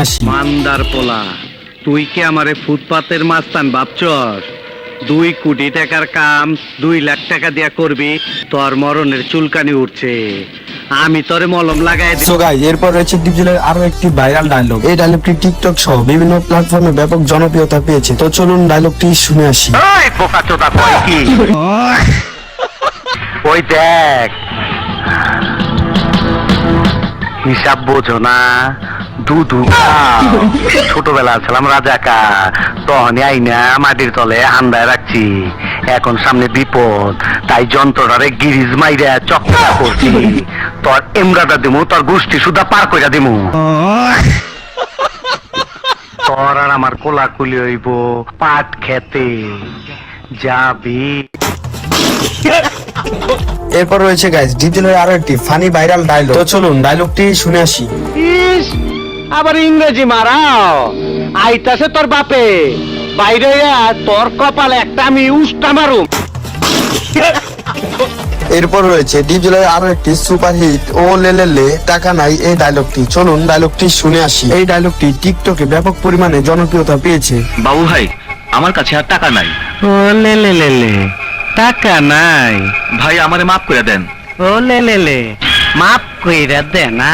আসি। মান্দার পোলা, তুই কি আমারে ফুটপাতের মাস্তান ভাবছস? 2 কোটি টাকার কাম 2 লাখ টাকা দিয়া করবি, তোর মরণের চুলকানি উঠছে। আমি তোরে মলম লাগাই সো গাইস, এরপর রয়েছে ডিপজলের আরো একটি ভাইরাল ডায়লগ। এই ডায়লগটি টিকটক সহ বিভিন্ন প্ল্যাটফর্মে ব্যাপক জনপ্রিয়তা পেয়েছে। তো চলুন ডায়লগটি শুনে আসি। ওই বোকা চোদা কই কি? ওই দেখ, হিসাব বোঝো না, দুধু খাও। ছোটবেলা ছিলাম রাজাকা, তখনই আইনা মাটির তলে আন্দায় রাখছি। এখন সামনে বিপদ, তাই যন্ত্রটারে গিরিজ মাইরা চক্করা করছি। তোর এমরাটা দিমু, তোর গোষ্ঠী সুদা পার কইরা দিমু। তোর আর আমার কোলাকুলি হইব পাট খেতে যাবি। এরপর রয়েছে গাইস ডিপজলের আরো একটি ফানি ভাইরাল ডায়লগ। তো চলুন ডায়লগটি শুনে আসি। ইস, আবার ইংরেজি মারাও। আইতাছে তোর বাপে, বাইরে আইয়া তোর কপালে একটা আমি উস্টা মারুম। এরপর রয়েছে ডিপজলের আরো একটি সুপারহিট ও লেলেলে টাকা নাই এই ডায়লগটি। চলুন ডায়লগটি শুনে আসি। এই ডায়লগটি টিকটকে ব্যাপক পরিমাণে জনপ্রিয়তা পেয়েছে। বাবু ভাই, আমার কাছে আর টাকা নাই। ও লে লে লে লে, টাকা নাই? ভাই আমারে মাফ করে দেন। ও লে লে লে, মাফ কইরা দে না।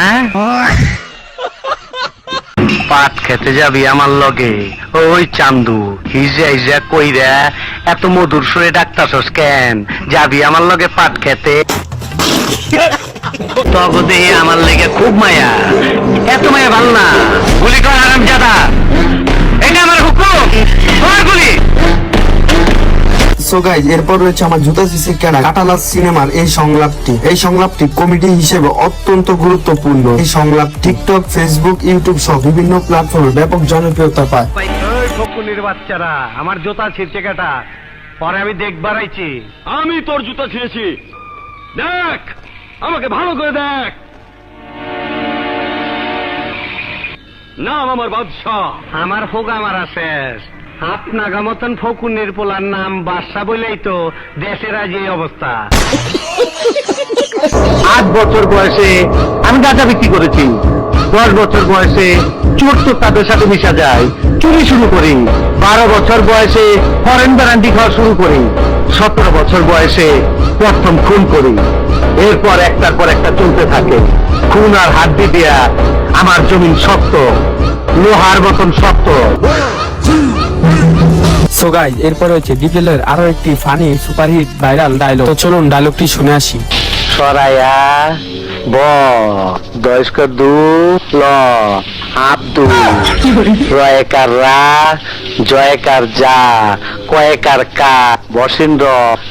পাট খেতে যাবি আমার লগে? ওই চান্দু, হিজা হিজা কইরা এত মধুর সুরে ডাকতাছস কেন? যাবি আমার লগে পাট খেতে? তবে দেহে আমার লেগে খুব মায়া। এত মায়া ভাল না, গুলি কর হারামজাদা। এটা আমার হুকুম, কর গুলি। সো গাইস, এরপর রয়েছে আমার জুতা সিসি কেনা কাটালাস সিনেমার এই সংলাপটি। এই সংলাপটি কমেডি হিসেবে অত্যন্ত গুরুত্বপূর্ণ। এই সংলাপ টিকটক, ফেসবুক, ইউটিউব সহ বিভিন্ন প্ল্যাটফর্মে ব্যাপক জনপ্রিয়তা পায়। ওই ফকুনির বাচ্চারা, আমার জুতা ছিঁড়ছে কেটা? পরে আমি দেখবার আইছি। আমি তোর জুতা ছিঁড়েছি, দেখ, আমাকে ভালো করে দেখ। নাম আমার বাদশাহ। আমার হোগা মারা শেষ। আপনাগা মতন ফকুনির পোলার নাম বাদশা বলেই তো দেশের আজ এই অবস্থা। 8 বছর বয়সে আমি গাঁজা বিক্রি করেছি। 10 বছর বয়সে চোর তো তাদের সাথে মিশা যায়, চুরি শুরু করি। 12 বছর বয়সে ফরেন ব্র্যান্ডি খাওয়া শুরু করি। 17 বছর বয়সে প্রথম খুন করি। এরপর একটার পর একটা চলতে থাকে। খুন আর হাড্ডি দিয়া আমার জমিন শক্ত, লোহার মতন শক্ত। সো গাইস, এরপর রয়েছে ডিপজলের আরো একটি ফানি সুপারহিট ভাইরাল ডায়লগ। তো চলুন ডায়লগটি শুনে আসি। সরাইয়া ব দয়স্ক দু ল আব্দুল রয়কার রা জয়কার যা কয়েকার কা বসিন্দ্র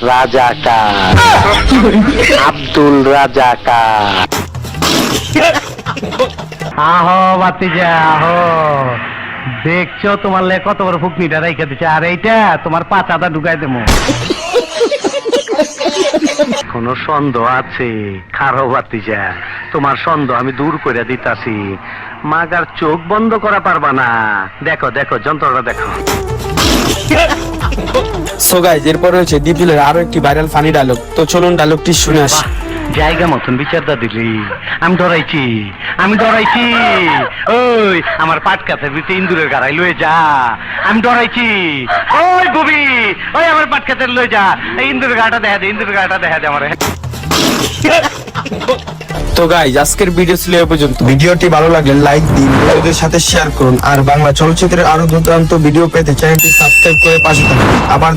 রাজাকা আব্দুল রাজাকা। আহো বাতিজা আহো, দেখছো তোমার লে কত বড় ফুকনিটা রেখে দিচ্ছে, আর এইটা তোমার পাতাটা ঢুকাই দেবো। কোনো সন্দেহ আছে? খারো বাতিজা, তোমার সন্দেহ আমি দূর করে দিতাছি। মাগার চোখ বন্ধ করা পারবা না। দেখো দেখো যন্ত্রটা দেখো। সো গাইস, এরপর রয়েছে ডিপজলের আরো একটি ভাইরাল ফানি ডায়লগ। তো চলুন ডায়লগটি শুনে আসি। জায়গা মতন বিচারটা দিলি। আমি ডরাইছি, আমি ডরাইছি। ওই আমার পাট কাছের ভিতরে ইন্দুরের গাড়াই লয়ে যা। আমি ডরাইছি। ওই বুবি, ওই আমার পাট কাছের লয়ে যা। এই ইন্দুরের গাড়াটা দেখা দে, ইন্দুরের গাড়াটা দেখা দে আমার। তো গাইস, আজকের ভিডিও ছিল এই পর্যন্ত। ভিডিওটি ভালো লাগলে লাইক দিন, বন্ধুদের সাথে শেয়ার করুন, আর বাংলা চলচ্চিত্রের আরো দুর্দান্ত ভিডিও পেতে চ্যানেলটি সাবস্ক্রাইব করে পাশে থাকুন। আবার